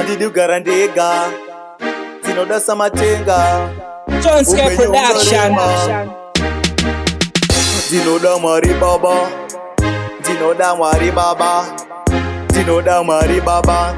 handidi kugara ndega, dzinoda samatenga. Tonsky Production. Dzinoda Mwari Baba, dzinoda Mwari Baba, dzinoda Mwari Baba.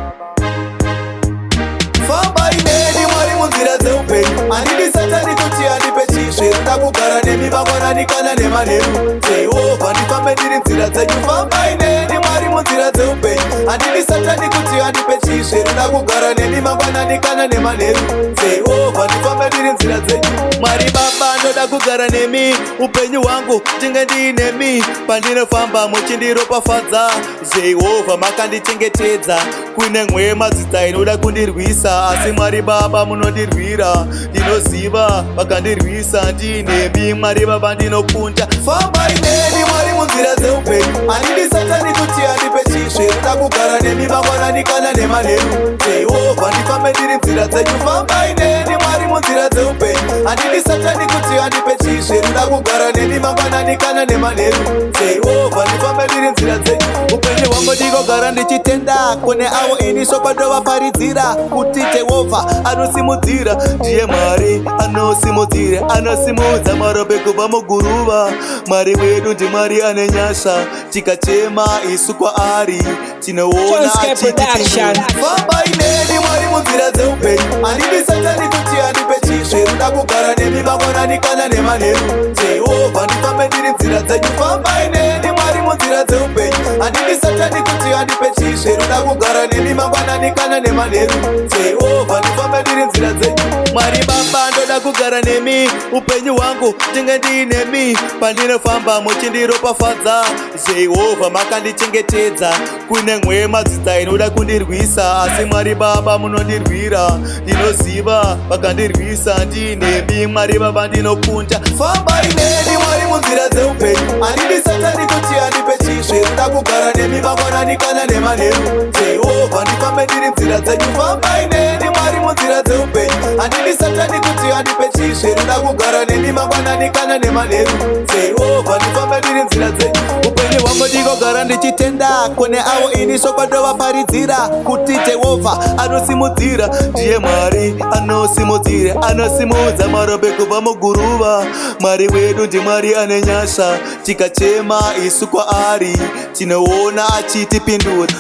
Famba ineni Mwari munzira dzeupenyu, handidi Satani kuti andipe chisve. Ndoda kugara nemi mangwanani kana nemanheru. Jehovha ndifambe ndiri nzira dzenyu. Famba ineni Mwari munzira dzeupenyu, handidi Satani kuti andipe chisve. Ndoda kugara nemi mangwanani kana nemanheru. Jehovha ndifambe ndiri nzira dzenyu. Mwari Baba, ndoda kugara nemi, upenyu hwangu ndinge ndiinemi. Pandinofamba muchindiropafadza, Jehovha makandichengetedza. Kune mweya madzidza inoda kundirwisa, asi Mwari Baba munondirwira. Ndinoziva vakandirwisa ndiinemi, Mwari Baba ndinokunda. Famba ineni Mwari munzira dzeupenyu, handidi Satani kuti andipe chisve. Ndoda kugara nemi mangwanani kana nemanheru. Jehovha ndifambe ndiri nzira dzenyu. Famba ineni Mwari munzira dzeupenyu, handidi Satani kuti andipe chisve. Ndoda kugara nemi mangwanani kana nemanheru. Jehovha ndifambe ndiri nzira dzenyu. Upenyu hwangu ndinogara ndichitenda kune avo ini sokwadovaparidzira kuti Jehovha anosimudzira. Ndiye Mwari anosimudzira, anosimudza marope kubva muguruva. Mwari wedu ndimwari ane nyasha, tikachema isu kwaari tinoona achitipindura. Famba ineni Mwari munzira dzeupenyu, handidi Satani kuti andipe chisve. Ndoda kugara nemi mangwanani kana nemanheru. Jehovha ndifambe ndiri nzira dzenyu. Famba ineni Mwari munzira dzeupenyu, handidi Satani kuti andipe chisve. Ndoda kugara nemi mangwanani kana nemanheru. Jehovha ndifambe ndiri nzira dzenyu. Mwari Baba, ndoda kugara nemi, upenyu hwangu ndinge ndiinemi. Pandinofamba muchindiropafadza, Jehovha makandichengetedza. Kune mweya madzidza inoda kundirwisa, asi Mwari Baba munondirwira. Ndinoziva vakandirwisa ndiinemi, Mwari Baba ndinokunda. Famba ineni Mwari munzira dzeupenyu, handidi Satani kuti andipe chisve. Ndoda kugara nemi mangwanani kana nemanheru. Jehovha ndifambe ndiri nzira dzenyu. Famba ineni Mwari munzira dzeupenyu, handidi Satani kuti andipe chisve. Ndoda kugara nemi mangwanani kana nemanheru. Jehovha ndifambe ndiri nzira dzenyu. Upenyu hwangu ndinogara ndichitenda kune avo ini sokwadovaparidzira kuti Jehovha anosimudzira. Ndiye Mwari anosimudzira, anosimudza marope kubva muguruva. Mwari wedu ndimwari ane nyasha, tikachema isu kwaari tinoona achitipindura.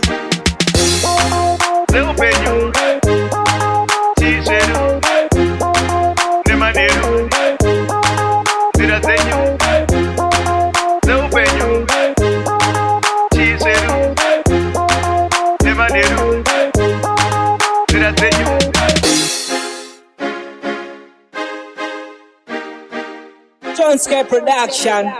Dzeupenyu, chisveru nemanheru, nzira dzenyu. Dzeupenyu, chisveru nemanheru, nzira dzenyu. Tonsky Production.